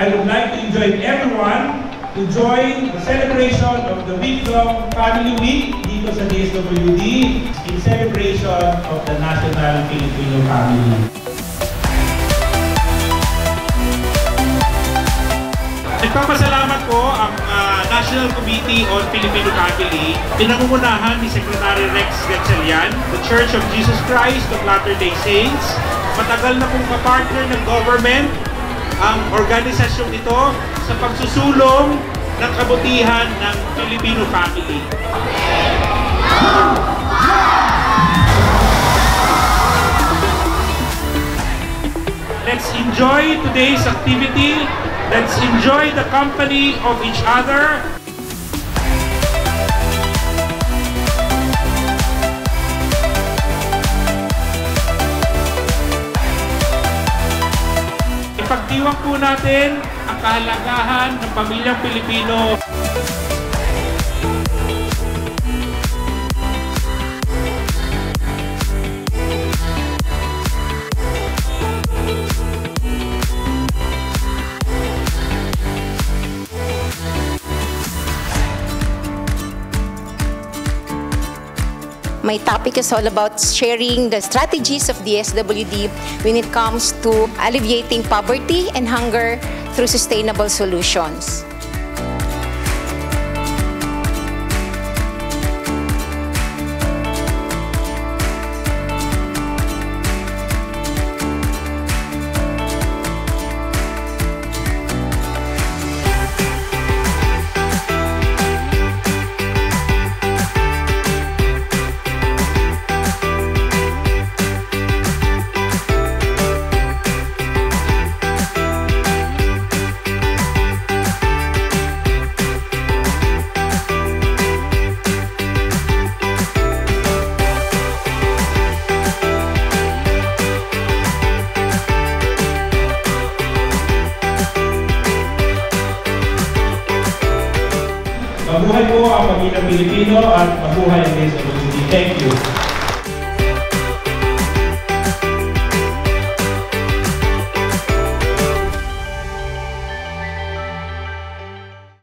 I would like to invite everyone to join the celebration of the week-long Family Week dito sa DSWD in celebration of the National Filipino Family. Nagpapasalamat po ang National Committee on Filipino Family, pinangungunahan ni Secretary Rex Gatchalian, the Church of Jesus Christ of Latter-day Saints. Matagal na pong kapartner ng government ang organisasyon ito sa pagsusulong ng kabutihan ng Filipino family. Let's enjoy today's activity. Let's enjoy the company of each other. Ipagdiwang po natin ang kahalagahan ng pamilyang Pilipino. My topic is all about sharing the strategies of the DSWD when it comes to alleviating poverty and hunger through sustainable solutions. Mabuhay po ang pamilyang Pilipino at mabuhay ang DSWD. Thank you.